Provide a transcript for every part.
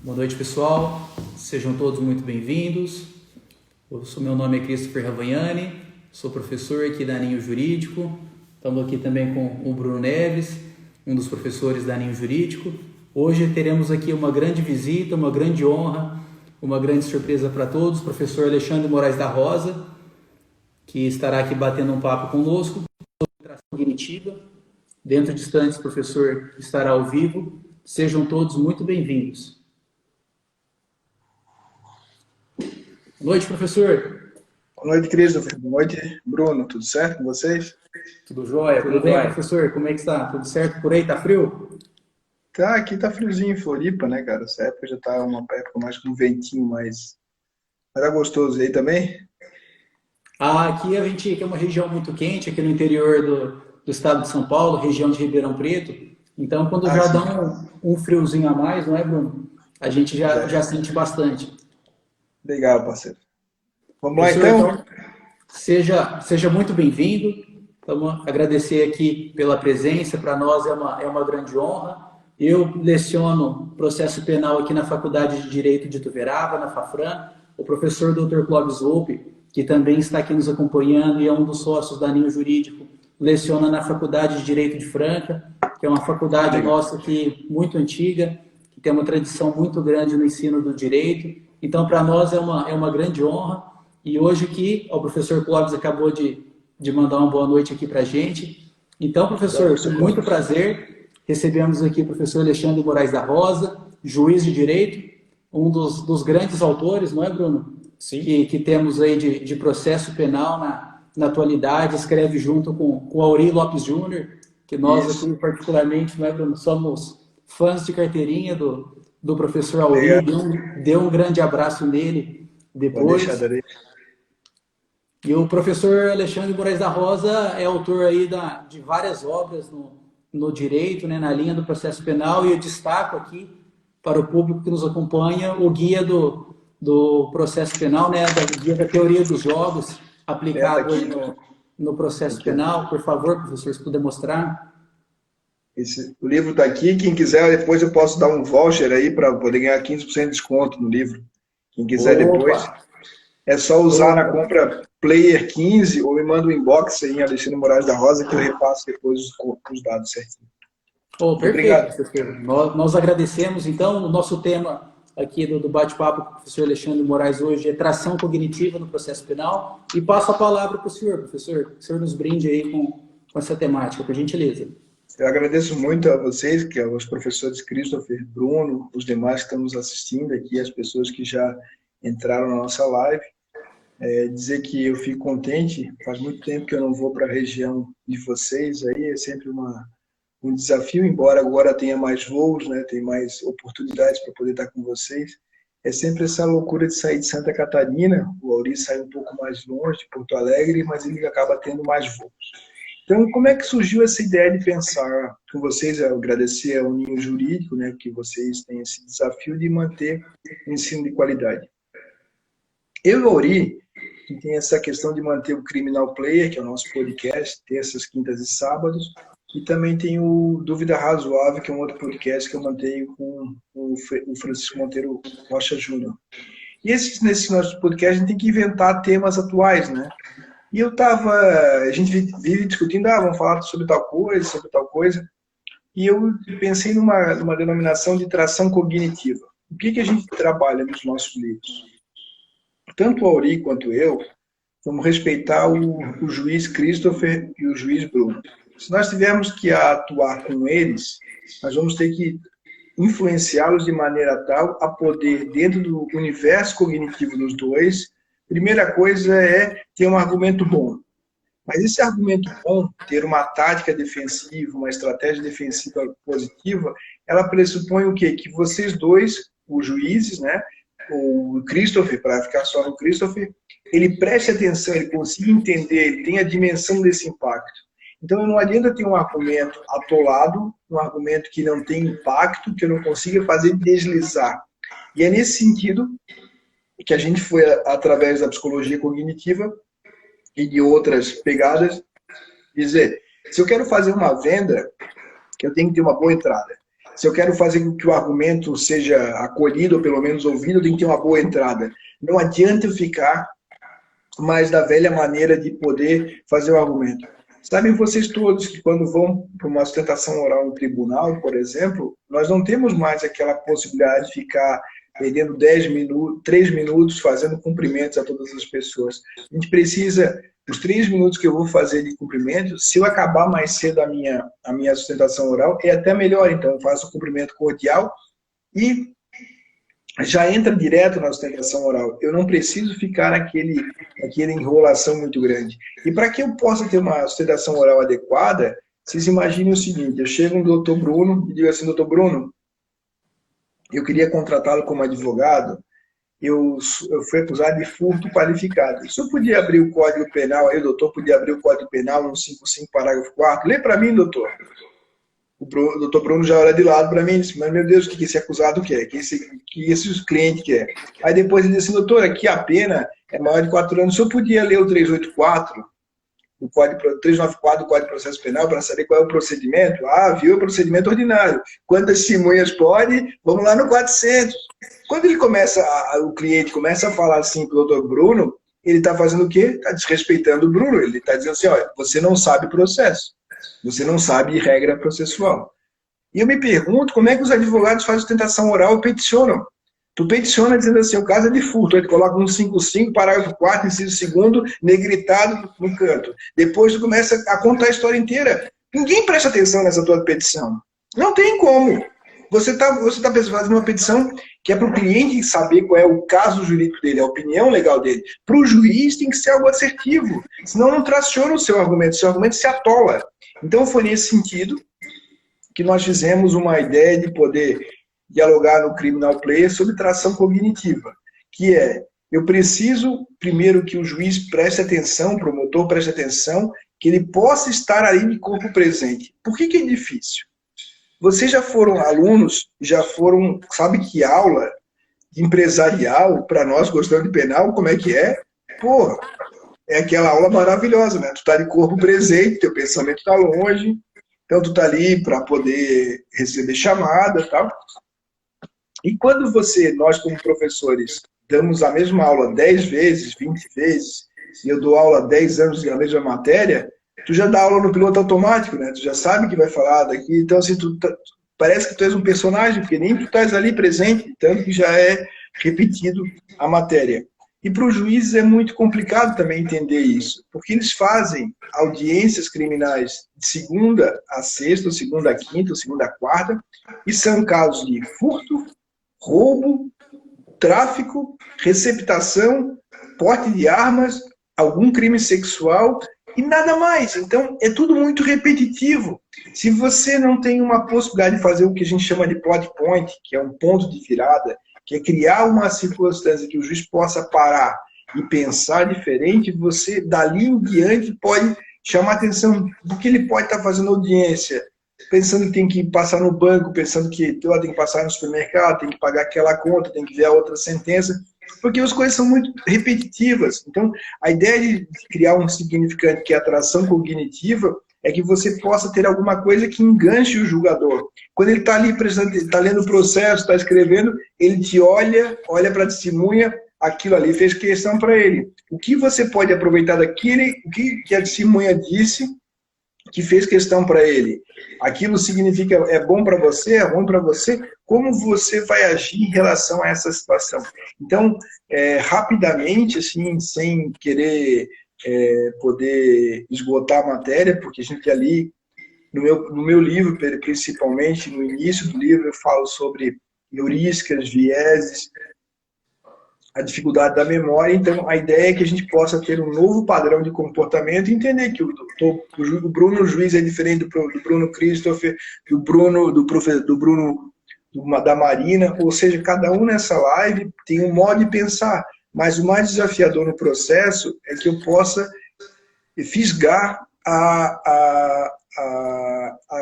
Boa noite, pessoal. Sejam todos muito bem-vindos. Meu nome é Christopher Ravagnani, sou professor aqui da Ninho Jurídico. Estamos aqui também com o Bruno Neves, um dos professores da Ninho Jurídico. Hoje teremos aqui uma grande visita, uma grande honra, uma grande surpresa para todos, o professor Alexandre Moraes da Rosa, que estará aqui batendo um papo conosco, tração cognitiva. Dentro de instantes, o professor estará ao vivo. Sejam todos muito bem-vindos. Boa noite, professor. Boa noite, Christopher. Boa noite, Bruno. Tudo certo com vocês? Tudo jóia? Tudo bem, professor? Como é que está? Tudo certo por aí? Tá frio? Tá, aqui tá friozinho em Floripa, né, cara? Essa época já tá uma época mais com um ventinho, mas tá gostoso. E aí também? Aqui a gente tem uma região muito quente, aqui no interior do estado de São Paulo, região de Ribeirão Preto. Então, quando Ah, já sim. dá um friozinho a mais, não é, Bruno? A gente já É. sente bastante. Legal, parceiro. Vamos lá, Professor, então? então, seja muito bem-vindo. Vamos agradecer aqui pela presença, para nós é uma grande honra. Eu leciono processo penal aqui na Faculdade de Direito de Ituverava, na FAFRAM. O professor Dr. Clóvis Volpe, que também está aqui nos acompanhando e é um dos sócios da Ninho Jurídico, leciona na Faculdade de Direito de Franca, que é uma faculdade Legal. nossa aqui muito antiga, que tem uma tradição muito grande no ensino do direito. Então, para nós é uma grande honra. E hoje aqui, o professor Clóvis acabou de mandar uma boa noite aqui para a gente. Então, Dá professor, com suporte. muito prazer, recebemos aqui o professor Alexandre Moraes da Rosa, juiz de direito, um dos grandes autores, não é, Bruno? Sim. Que temos aí de processo penal na atualidade, escreve junto com o Auri Lopes Júnior, que nós Isso. aqui particularmente, não é, Bruno, somos fãs de carteirinha do professor Auri, Legal. deu um grande abraço nele Pode deixar, depois. darei. E o professor Alexandre Moraes da Rosa é autor aí de várias obras no direito, né, na linha do processo penal, e eu destaco aqui para o público que nos acompanha o guia do processo penal, né, guia da teoria dos jogos, Tá aplicado aí aqui. no processo Aqui, ó. penal. Por favor, professor, se puder mostrar. O livro tá aqui. Quem quiser, depois eu posso dar um voucher aí para poder ganhar 15% de desconto no livro. Quem quiser Opa! depois. É só usar na Opa! compra Player 15 ou me manda um inbox aí em Alexandre Moraes da Rosa que eu repasso depois os dados certinho. Oh, Muito perfeito, obrigado. professor. Nós agradecemos. Então, o nosso tema aqui do bate-papo com o professor Alexandre Moraes hoje é tração cognitiva no processo penal. E passo a palavra para o senhor, professor. O senhor nos brinde aí com essa temática, por gentileza. Eu agradeço muito a vocês, que os professores Christopher, Bruno, os demais que estão nos assistindo aqui, as pessoas que já entraram na nossa live. Dizer que eu fico contente, faz muito tempo que eu não vou para a região de vocês, aí é sempre um desafio, embora agora tenha mais voos, né, tem mais oportunidades para poder estar com vocês. É sempre essa loucura de sair de Santa Catarina, o Auri sai um pouco mais longe, de Porto Alegre, mas ele acaba tendo mais voos. Então, como é que surgiu essa ideia de pensar com vocês? Eu agradecer ao Ninho Jurídico, né, que vocês têm esse desafio de manter o ensino de qualidade. Eu e o Auri, que tem essa questão de manter o Criminal Player, que é o nosso podcast, terças, quintas e sábados, e também tem o Dúvida Razoável, que é um outro podcast que eu mantenho com o Francisco Monteiro Rocha Júnior. E nesse nosso podcast a gente tem que inventar temas atuais, né? E a gente vive discutindo, vamos falar sobre tal coisa, e eu pensei numa denominação de tração cognitiva. O que a gente trabalha nos nossos livros? Tanto o Auri quanto eu, vamos respeitar o juiz Christopher e o juiz Bruno. Se nós tivermos que atuar com eles, nós vamos ter que influenciá-los de maneira tal a poder, dentro do universo cognitivo dos dois, primeira coisa é ter um argumento bom. Mas esse argumento bom, ter uma tática defensiva, uma estratégia defensiva positiva, ela pressupõe o quê? Que vocês dois, os juízes, né, o Christopher, para ficar só no Christopher, ele preste atenção, ele consiga entender, ele tem a dimensão desse impacto. Então, não adianta ter um argumento atolado, um argumento que não tem impacto, que eu não consiga fazer deslizar. E é nesse sentido que a gente foi, através da psicologia cognitiva e de outras pegadas, dizer, se eu quero fazer uma venda, eu tenho que ter uma boa entrada. Se eu quero fazer com que o argumento seja acolhido, ou pelo menos ouvido, eu tenho que ter uma boa entrada. Não adianta eu ficar mais da velha maneira de poder fazer o argumento. Sabem vocês todos que quando vão para uma sustentação oral no tribunal, por exemplo, nós não temos mais aquela possibilidade de ficar perdendo 10 minutos, 3 minutos fazendo cumprimentos a todas as pessoas. A gente precisa, os 3 minutos que eu vou fazer de cumprimento, se eu acabar mais cedo a minha sustentação oral, é até melhor. Então, eu faço o cumprimento cordial e já entra direto na sustentação oral. Eu não preciso ficar naquela enrolação muito grande. E para que eu possa ter uma sustentação oral adequada, vocês imaginem o seguinte, eu chego no doutor Bruno e digo assim, doutor Bruno, eu queria contratá-lo como advogado, eu fui acusado de furto qualificado. O senhor podia abrir o Código Penal, aí o doutor podia abrir o Código Penal, 155, parágrafo 4º? Lê para mim, doutor. O doutor Bruno já olha de lado para mim e diz, mas meu Deus, o que esse acusado quer? O que esse cliente quer? Aí depois ele diz assim, doutor, aqui a pena é maior de 4 anos, o senhor podia ler o 384, o Código 394 do Código de Processo Penal para saber qual é o procedimento? Ah, viu, é o procedimento ordinário. Quantas testemunhas pode? Vamos lá no 400. Quando ele o cliente começa a falar assim para o doutor Bruno, ele está fazendo o quê? Está desrespeitando o Bruno. Ele está dizendo assim, olha, você não sabe processo. Você não sabe regra processual. E eu me pergunto como é que os advogados fazem sustentação oral e peticionam. Tu peticiona dizendo assim, o caso é de furto, aí tu coloca 155, parágrafo 4º, inciso 2º, negritado no canto. Depois tu começa a contar a história inteira. Ninguém presta atenção nessa tua petição. Não tem como. Você tá fazendo uma petição que é para o cliente saber qual é o caso jurídico dele, a opinião legal dele. Para o juiz tem que ser algo assertivo, senão não traciona o seu argumento se atola. Então foi nesse sentido que nós fizemos uma ideia de poder dialogar no Criminal Player sobre tração cognitiva, que é, eu preciso primeiro que o juiz preste atenção, o promotor preste atenção, que ele possa estar ali de corpo presente. Por que é difícil? Vocês já foram alunos, sabe que aula de empresarial, para nós gostando de penal, como é que é? Porra, é aquela aula maravilhosa, né? Tu tá de corpo presente, teu pensamento tá longe, então tu tá ali para poder receber chamada e tal. E quando nós como professores, damos a mesma aula 10 vezes, 20 vezes, e eu dou aula há 10 anos na mesma matéria, tu já dá aula no piloto automático, né? Tu já sabe que vai falar daqui, então assim, parece que tu és um personagem, porque nem tu estás ali presente, tanto que já é repetido a matéria. E para os juízes é muito complicado também entender isso, porque eles fazem audiências criminais de segunda a sexta, ou segunda a quinta, ou segunda a quarta, e são casos de furto, roubo, tráfico, receptação, porte de armas, algum crime sexual e nada mais. Então, é tudo muito repetitivo. Se você não tem uma possibilidade de fazer o que a gente chama de plot point, que é um ponto de virada, que é criar uma circunstância que o juiz possa parar e pensar diferente, você, dali em diante, pode chamar a atenção do que ele pode estar fazendo audiência, pensando que tem que passar no banco, pensando que tem que passar no supermercado, tem que pagar aquela conta, tem que ver a outra sentença, porque as coisas são muito repetitivas. Então, a ideia de criar um significante que é a atração cognitiva é que você possa ter alguma coisa que enganche o julgador. Quando ele está ali, está lendo o processo, está escrevendo, ele te olha para a testemunha, aquilo ali fez questão para ele. O que você pode aproveitar daquele, o que a testemunha disse, que fez questão para ele? Aquilo significa, é bom para você, é ruim para você? Como você vai agir em relação a essa situação? Então, rapidamente, assim, sem querer poder esgotar a matéria, porque a gente ali, no meu livro, principalmente, no início do livro, eu falo sobre heurísticas, vieses, a dificuldade da memória. Então, a ideia é que a gente possa ter um novo padrão de comportamento e entender que o Bruno Juiz é diferente do Bruno Christopher, do Bruno da Marina, ou seja, cada um nessa live tem um modo de pensar, mas o mais desafiador no processo é que eu possa fisgar a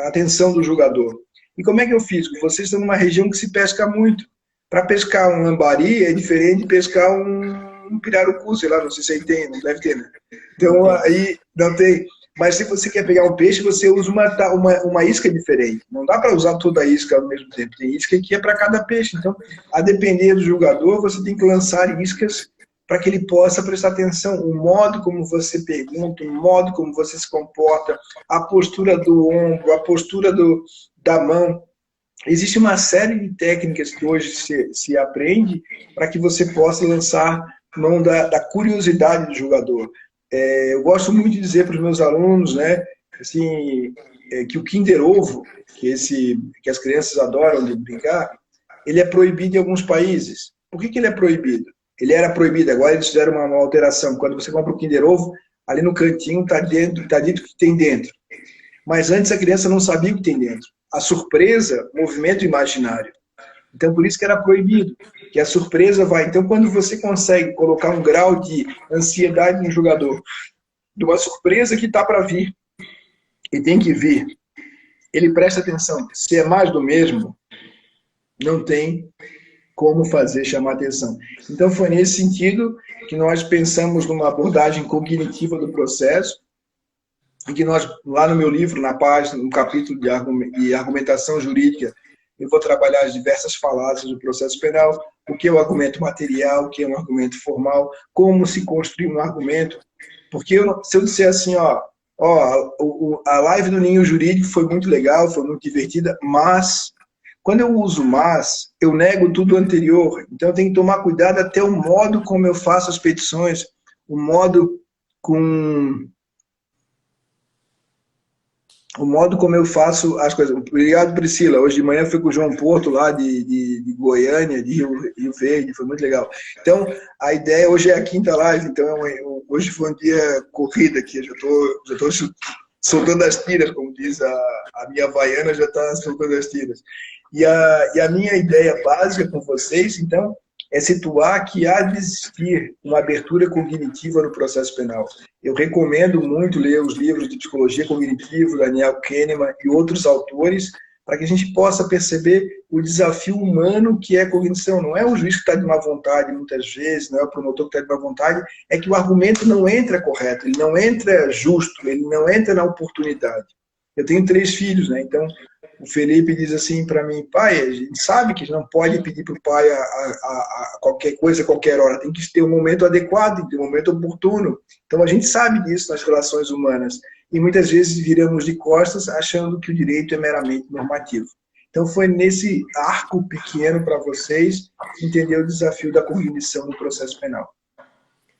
atenção do julgador. E como é que eu fisgo? Vocês estão numa região que se pesca muito. Para pescar um lambari é diferente de pescar um pirarucu, sei lá, não sei se aí tem, não deve ter, né? Então, aí não tem. Mas se você quer pegar um peixe, você usa uma isca diferente. Não dá para usar toda a isca ao mesmo tempo. Tem isca que é para cada peixe. Então, a depender do jogador, você tem que lançar iscas para que ele possa prestar atenção. O modo como você pergunta, o modo como você se comporta, a postura do ombro, a postura da mão. Existe uma série de técnicas que hoje se aprende para que você possa lançar mão da curiosidade do jogador. Eu gosto muito de dizer para os meus alunos, né, assim, que o Kinder Ovo, que as crianças adoram de brincar, ele é proibido em alguns países. Por que ele é proibido? Ele era proibido, agora eles fizeram uma alteração. Quando você compra o Kinder Ovo, ali no cantinho está dito o que tem dentro. Mas antes a criança não sabia o que tem dentro. A surpresa, movimento imaginário. Então, por isso que era proibido, que a surpresa vai. Então, quando você consegue colocar um grau de ansiedade no jogador, de uma surpresa que está para vir, e tem que vir, ele presta atenção. Se é mais do mesmo, não tem como fazer chamar atenção. Então, foi nesse sentido que nós pensamos numa abordagem cognitiva do processo, e que nós, lá no meu livro, na página, no capítulo de argumentação jurídica, eu vou trabalhar as diversas falácias do processo penal, o que é o argumento material, o que é um argumento formal, como se construir um argumento. Porque se eu disser assim, a live do Ninho Jurídico foi muito legal, foi muito divertida, mas, quando eu uso mas, eu nego tudo anterior. Então eu tenho que tomar cuidado até o modo como eu faço as petições, o modo como eu faço as coisas. Obrigado, Priscila. Hoje de manhã fui com o João Porto, lá de Goiânia, de Rio Verde, foi muito legal. Então, a ideia, hoje é a quinta live, então hoje foi um dia corrido aqui, eu já estou soltando as tiras, como diz a minha havaiana, já está soltando as tiras. E a minha ideia básica com vocês, então, é situar que há de existir uma abertura cognitiva no processo penal. Eu recomendo muito ler os livros de psicologia cognitiva, Daniel Kahneman e outros autores, para que a gente possa perceber o desafio humano que é a cognição. Não é o juiz que está de má vontade, muitas vezes, não é o promotor que está de má vontade, é que o argumento não entra correto, ele não entra justo, ele não entra na oportunidade. Eu tenho 3 filhos, né? Então, o Felipe diz assim para mim, pai, a gente sabe que não pode pedir para o pai a qualquer coisa, a qualquer hora, tem que ter um momento adequado, tem que ter um momento oportuno. Então a gente sabe disso nas relações humanas e muitas vezes viramos de costas achando que o direito é meramente normativo. Então foi nesse arco pequeno para vocês entender o desafio da cognição no processo penal.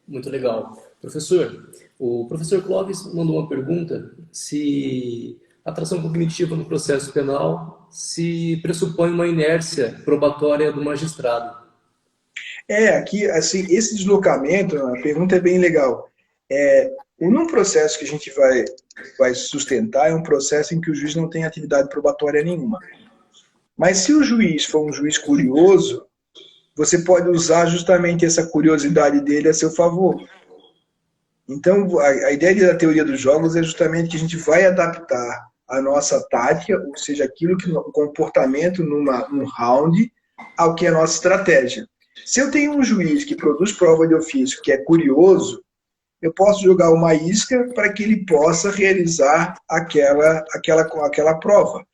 Muito legal. Professor, o professor Clóvis mandou uma pergunta se a atração cognitiva no processo penal se pressupõe uma inércia probatória do magistrado. Aqui, assim, esse deslocamento, a pergunta é bem legal. Num processo que a gente vai sustentar, é um processo em que o juiz não tem atividade probatória nenhuma. Mas se o juiz for um juiz curioso, você pode usar justamente essa curiosidade dele a seu favor. Então, a ideia da teoria dos jogos é justamente que a gente vai adaptar a nossa tática, ou seja, aquilo que o comportamento num round, ao que é a nossa estratégia. Se eu tenho um juiz que produz prova de ofício, que é curioso, eu posso jogar uma isca para que ele possa realizar aquela prova.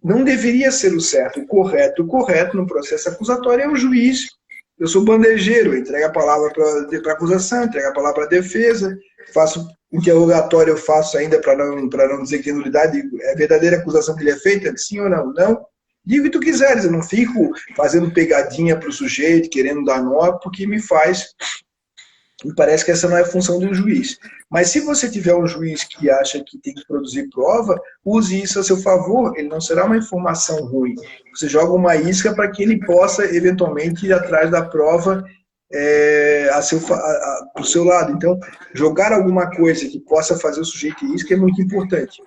Não deveria ser o certo. O correto no processo acusatório é o juiz. Eu sou bandejeiro, eu entrego a palavra para a acusação, entrego a palavra para a defesa, faço interrogatório, eu faço ainda para não dizer que tem nulidade, é verdadeira acusação que lhe é feita, sim ou não? Não. Diga o que tu quiseres, eu não fico fazendo pegadinha para o sujeito, querendo dar nó, porque me parece que essa não é a função do juiz. Mas se você tiver um juiz que acha que tem que produzir prova, use isso a seu favor, ele não será uma informação ruim. Você joga uma isca para que ele possa, eventualmente, ir atrás da prova do seu lado. Então, jogar alguma coisa que possa fazer o sujeito ir isca é muito importante.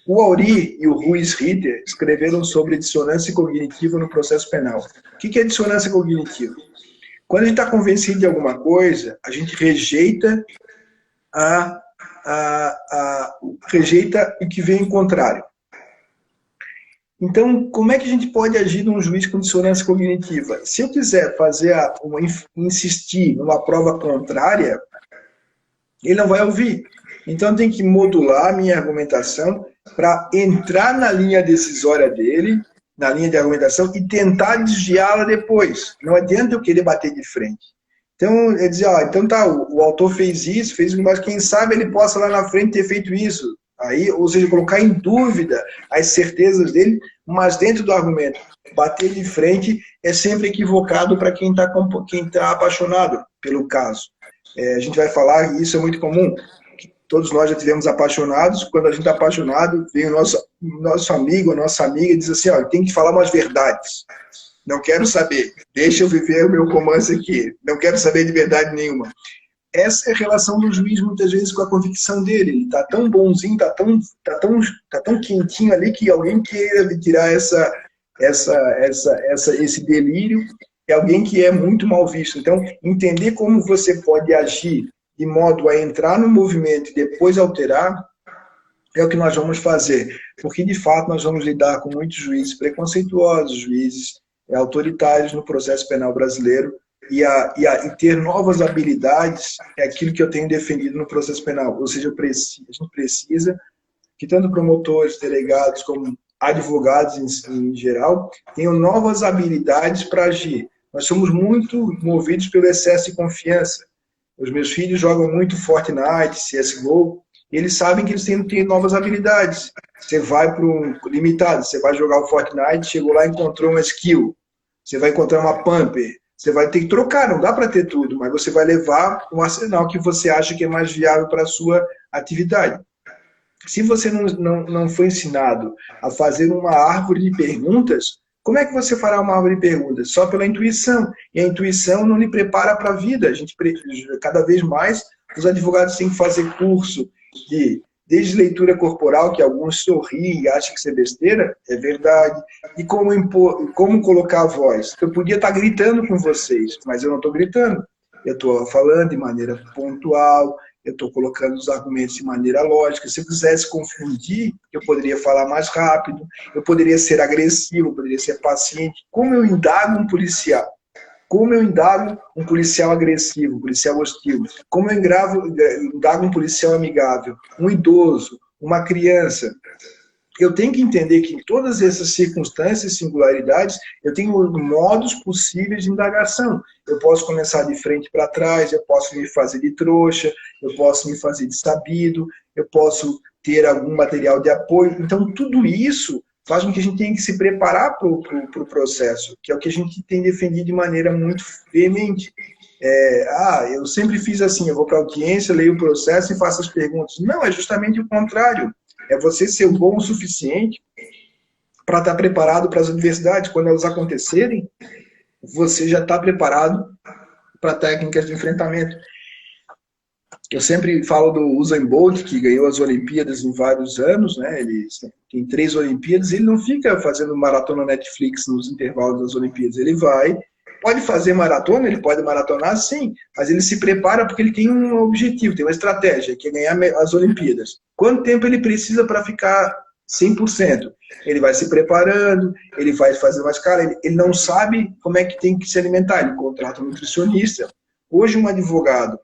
O Auri e o Ruiz Ritter escreveram sobre dissonância cognitiva no processo penal. O que é dissonância cognitiva? Quando a gente está convencido de alguma coisa, a gente rejeita o que vem em contrário. Então, como é que a gente pode agir num juiz com dissonância cognitiva? Se eu quiser insistir numa prova contrária, ele não vai ouvir. Então, tem que modular a minha argumentação para entrar na linha decisória dele, na linha de argumentação, e tentar desviá-la depois. Não adianta eu querer bater de frente. Então, é dizer, então tá, o autor fez isso, mas quem sabe ele possa lá na frente ter feito isso. Aí, ou seja, colocar em dúvida as certezas dele, mas dentro do argumento. Bater de frente é sempre equivocado para quem tá apaixonado pelo caso. A gente vai falar, e isso é muito comum, todos nós já tivemos apaixonados. Quando a gente está apaixonado, vem o nosso amigo, a nossa amiga, e diz assim, tem que falar umas verdades. Não quero saber, deixa eu viver o meu romance aqui, não quero saber de verdade nenhuma. Essa é a relação do juiz, muitas vezes, com a convicção dele. Ele está tão bonzinho, está tão quentinho ali, que alguém queira lhe tirar esse delírio, é alguém que é muito mal visto. Então, entender como você pode agir de modo a entrar no movimento e depois alterar, é o que nós vamos fazer. Porque, de fato, nós vamos lidar com muitos juízes preconceituosos, juízes autoritários no processo penal brasileiro, e ter novas habilidades é aquilo que eu tenho defendido no processo penal. Ou seja, a gente precisa que tanto promotores, delegados, como advogados em geral, tenham novas habilidades para agir. Nós somos muito movidos pelo excesso de confiança. Os meus filhos jogam muito Fortnite, CSGO, e eles sabem que eles têm que ter novas habilidades. Você vai para um limitado, você vai jogar o Fortnite, chegou lá e encontrou uma skill. Você vai encontrar uma pumper. Você vai ter que trocar, não dá para ter tudo, mas você vai levar um arsenal que você acha que é mais viável para a sua atividade. Se você não foi ensinado a fazer uma árvore de perguntas, como é que você fará uma árvore de perguntas? Só pela intuição. E a intuição não lhe prepara para a vida. Cada vez mais, os advogados têm que fazer curso desde leitura corporal, que alguns sorriem e acham que isso é besteira, é verdade. E como colocar a voz. Eu podia estar gritando com vocês, mas eu não estou gritando. Eu estou falando de maneira pontual, eu estou colocando os argumentos de maneira lógica. Se eu quisesse confundir, eu poderia falar mais rápido, eu poderia ser agressivo, eu poderia ser paciente. Como eu indago um policial? Como eu indago um policial agressivo, um policial hostil? Como eu indago um policial amigável, um idoso, uma criança? Eu tenho que entender que em todas essas circunstâncias, singularidades, eu tenho modos possíveis de indagação. Eu posso começar de frente para trás, eu posso me fazer de trouxa, eu posso me fazer de sabido, eu posso ter algum material de apoio. Então, tudo isso faz com que a gente tenha que se preparar para o processo, que é o que a gente tem defendido de maneira muito veemente. Eu sempre fiz assim, eu vou para a audiência, leio o processo e faço as perguntas. Não, é justamente o contrário. É você ser bom o suficiente para estar preparado para as adversidades. Quando elas acontecerem, você já está preparado para técnicas de enfrentamento. Eu sempre falo do Usain Bolt, que ganhou as Olimpíadas em vários anos, né? Ele tem 3 Olimpíadas, ele não fica fazendo maratona Netflix nos intervalos das Olimpíadas. Ele pode fazer maratona, ele pode maratonar sim, mas ele se prepara porque ele tem um objetivo, tem uma estratégia, que é ganhar as Olimpíadas. Quanto tempo ele precisa para ficar 100%? Ele vai se preparando, ele vai fazer uma escala, ele não sabe como é que tem que se alimentar, ele contrata um nutricionista. Hoje um advogado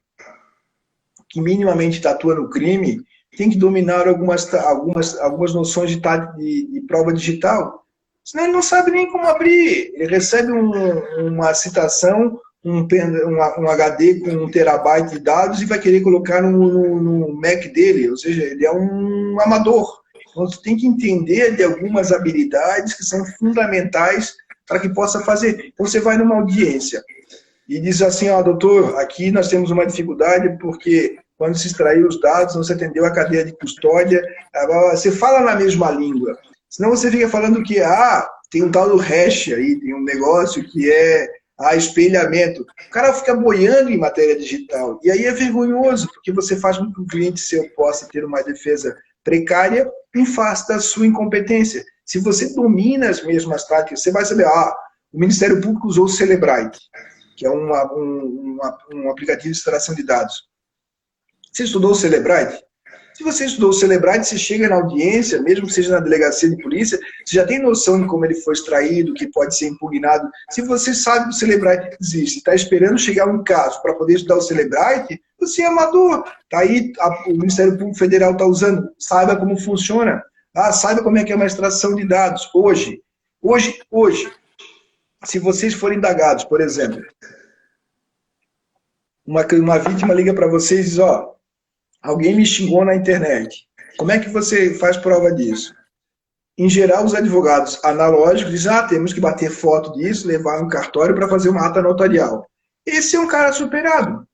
que minimamente atua no crime tem que dominar algumas noções de prova digital. Senão ele não sabe nem como abrir. Ele recebe uma citação, um HD com 1 terabyte de dados e vai querer colocar no Mac dele. Ou seja, ele é um amador. Então, você tem que entender de algumas habilidades que são fundamentais para que possa fazer. Então, você vai numa audiência e diz assim, doutor, aqui nós temos uma dificuldade porque quando se extraiu os dados, não se atendeu a cadeia de custódia. Você fala na mesma língua. Senão você fica falando que, tem um tal do hash aí, tem um negócio que é espelhamento. O cara fica boiando em matéria digital. E aí é vergonhoso, porque você faz com que o cliente seu possa ter uma defesa precária em face da sua incompetência. Se você domina as mesmas táticas, você vai saber, o Ministério Público usou o Cellebrite, que é um aplicativo de extração de dados. Você estudou o Cellebrite? Se você estudou o Cellebrite, você chega na audiência, mesmo que seja na delegacia de polícia, você já tem noção de como ele foi extraído, que pode ser impugnado. Se você sabe que o Cellebrite existe, está esperando chegar um caso para poder estudar o Cellebrite, Você é amador. Tá aí, o Ministério Público Federal está usando. Saiba como funciona. Saiba como é que é uma extração de dados. Hoje, se vocês forem indagados, por exemplo, uma vítima liga para vocês e diz, alguém me xingou na internet. Como é que você faz prova disso? Em geral, os advogados analógicos dizem, temos que bater foto disso, levar no cartório para fazer uma ata notarial. Esse é um cara superado.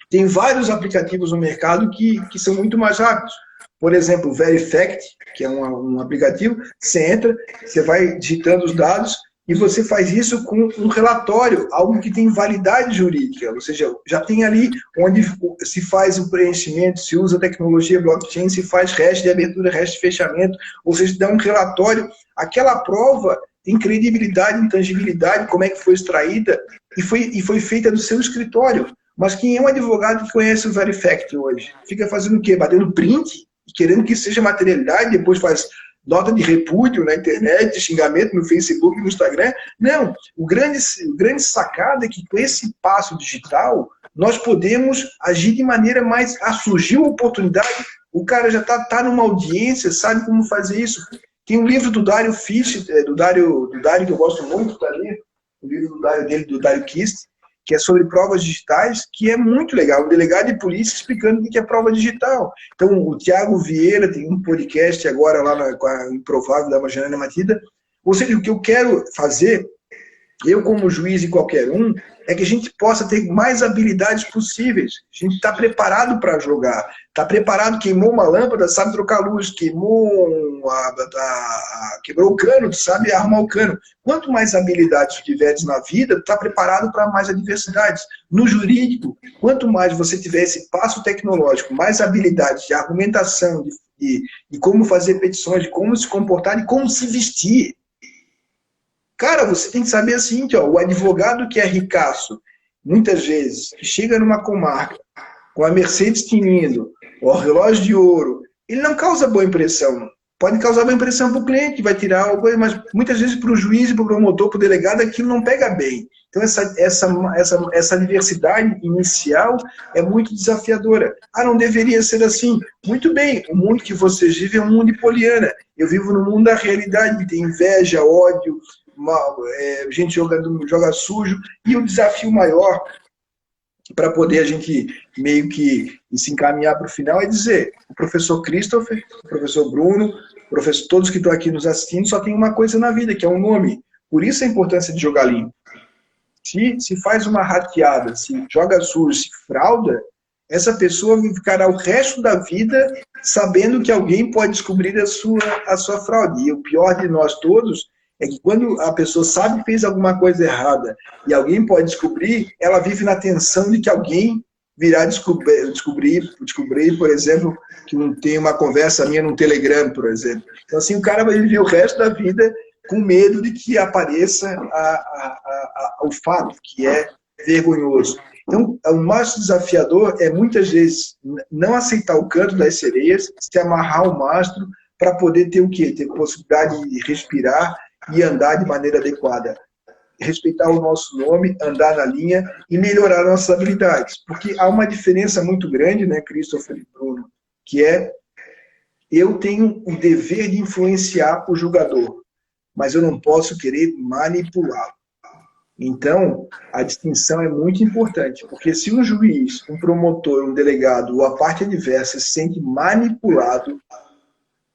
Tem vários aplicativos no mercado que são muito mais rápidos. Por exemplo, o Verifact, que é um aplicativo, você entra, você vai digitando os dados e você faz isso com um relatório, algo que tem validade jurídica, ou seja, já tem ali onde se faz o preenchimento, se usa a tecnologia blockchain, se faz hash de abertura, hash de fechamento, ou seja, dá um relatório, aquela prova tem credibilidade, intangibilidade, como é que foi extraída e foi feita do seu escritório. Mas quem é um advogado que conhece o Verifact hoje? Fica fazendo o quê? Batendo print, querendo que seja materialidade, depois faz nota de repúdio na internet, xingamento no Facebook, no Instagram. Não, o grande sacada é que com esse passo digital, nós podemos agir de maneira mais... surgiu a oportunidade, o cara já tá numa audiência, sabe como fazer isso. Tem um livro do Dario Fish, do Dario que eu gosto muito, tá ali, o livro do Dario Kist, que é sobre provas digitais, que é muito legal. Um delegado de polícia explicando o que é prova digital. Então, o Tiago Vieira tem um podcast agora lá com a Improvável da Mariana Matida. Ou seja, o que eu quero fazer, eu como juiz e qualquer um, é que a gente possa ter mais habilidades possíveis. A gente está preparado para jogar. Está preparado, queimou uma lâmpada, sabe trocar luz, quebrou o cano, sabe arrumar o cano. Quanto mais habilidades tu tiveres na vida, tu está preparado para mais adversidades. No jurídico, quanto mais você tiver esse passo tecnológico, mais habilidades de argumentação, de como fazer petições, de como se comportar, de como se vestir. Cara, você tem que saber assim, o advogado que é ricaço, muitas vezes, que chega numa comarca, com a Mercedes tinindo, o relógio de ouro, ele não causa boa impressão. Pode causar boa impressão para o cliente, vai tirar algo, mas muitas vezes para o juiz, para o promotor, para o delegado, aquilo não pega bem. Então essa diversidade inicial é muito desafiadora. Não deveria ser assim. Muito bem, o mundo que vocês vivem é um mundo de poliana. Eu vivo no mundo da realidade, que tem inveja, ódio, gente joga sujo, e o desafio maior para poder a gente meio que se encaminhar para o final é dizer, o professor Christopher, o professor Bruno, todos que estão aqui nos assistindo, só tem uma coisa na vida, que é um nome. Por isso a importância de jogar limpo. Se faz uma rateada, se joga sujo, se frauda, essa pessoa ficará o resto da vida sabendo que alguém pode descobrir a sua fraude. E o pior de nós todos é que quando a pessoa sabe que fez alguma coisa errada e alguém pode descobrir, ela vive na tensão de que alguém virá descobrir, por exemplo, que não tem uma conversa minha no Telegram, por exemplo. Então, assim, o cara vai viver o resto da vida com medo de que apareça o fato, que é vergonhoso. Então, o mais desafiador é, muitas vezes, não aceitar o canto das sereias, se amarrar ao mastro para poder ter o quê? Ter possibilidade de respirar e andar de maneira adequada. Respeitar o nosso nome, andar na linha e melhorar nossas habilidades. Porque há uma diferença muito grande, né, Christopher e Bruno, que é, eu tenho o dever de influenciar o julgador, mas eu não posso querer manipulá-lo. Então, a distinção é muito importante, porque se um juiz, um promotor, um delegado ou a parte adversa se sente manipulado,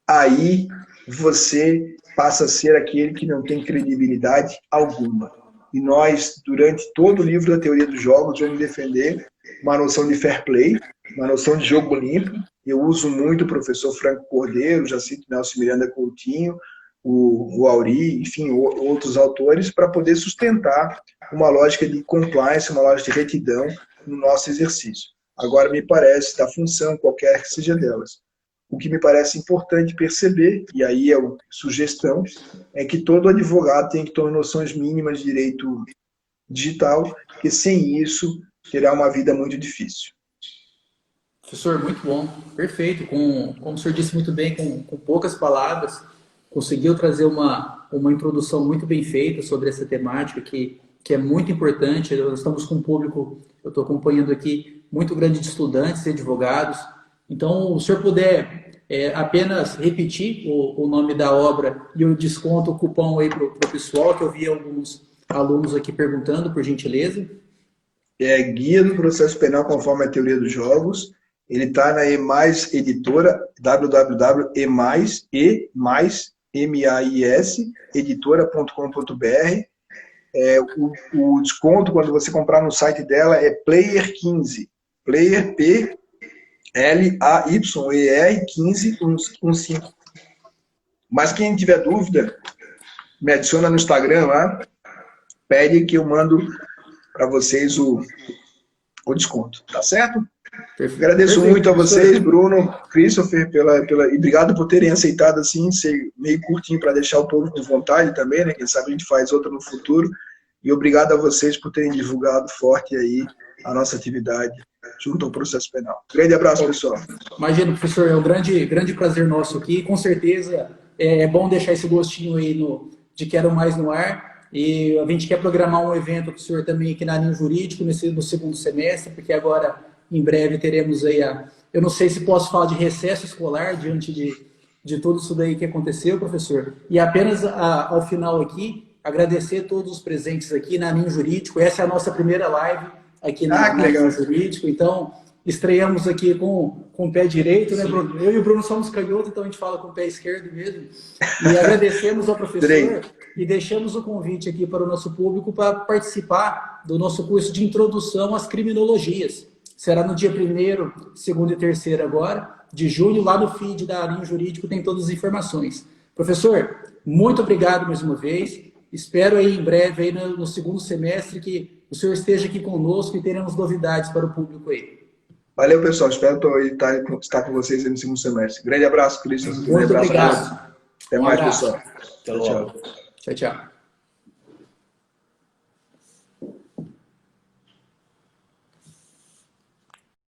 aí você passa a ser aquele que não tem credibilidade alguma. E nós, durante todo o livro da teoria dos jogos, vamos defender uma noção de fair play, uma noção de jogo limpo. Eu uso muito o professor Franco Cordeiro, já cito Nelson Miranda Coutinho, o Auri, enfim, outros autores, para poder sustentar uma lógica de compliance, uma lógica de retidão no nosso exercício. Agora, me parece, da função, qualquer que seja delas, o que me parece importante perceber, e aí é uma sugestão, é que todo advogado tem que ter noções mínimas de direito digital, porque sem isso terá uma vida muito difícil. Professor, muito bom, perfeito. Como o senhor disse muito bem, com poucas palavras, conseguiu trazer uma introdução muito bem feita sobre essa temática que é muito importante. Nós estamos com um público, eu estou acompanhando aqui, muito grande de estudantes e advogados. Então, o senhor puder apenas repetir o nome da obra e o desconto, o cupom aí para o pessoal, que eu vi alguns alunos aqui perguntando, por gentileza. Guia do Processo Penal conforme a Teoria dos Jogos. Ele está na EMAIS Editora, www.emais, editora.com.br. O desconto, quando você comprar no site dela, é Player15. Player Player 15, 15. Mas quem tiver dúvida, me adiciona no Instagram lá, pede que eu mando para vocês o desconto, tá certo? Perfeito. Agradeço muito a vocês, Bruno, Christopher, e obrigado por terem aceitado assim, ser meio curtinho para deixar o povo com vontade também, né? Quem sabe a gente faz outra no futuro. E obrigado a vocês por terem divulgado forte aí a nossa atividade junto ao processo penal. Grande abraço, pessoal. Imagina, professor, é um grande prazer nosso aqui. Com certeza é bom deixar esse gostinho aí de Quero Mais no ar. E a gente quer programar um evento com o senhor também aqui na Aninho Jurídico no segundo semestre, porque agora, em breve, teremos aí eu não sei se posso falar de recesso escolar diante de tudo isso daí que aconteceu, professor. E apenas ao final aqui, agradecer a todos os presentes aqui na Aninho Jurídico. Essa é a nossa primeira live aqui na Aninho Jurídico. Então, estreamos aqui com o pé direito, né, Bruno? Eu e o Bruno somos canhotos, então a gente fala com o pé esquerdo mesmo. E agradecemos ao professor e deixamos o convite aqui para o nosso público para participar do nosso curso de Introdução às Criminologias. Será no dia 1º, 2º e 3º agora, de junho, lá no feed da Aninho Jurídico tem todas as informações. Professor, muito obrigado mais uma vez. Espero aí em breve, aí no segundo semestre, que o senhor esteja aqui conosco e teremos novidades para o público aí. Valeu, pessoal. Espero estar com vocês aí no segundo semestre. Grande abraço, Cristian. Muito obrigado. Até mais, pessoal. Tchau, tchau. Tchau, tchau.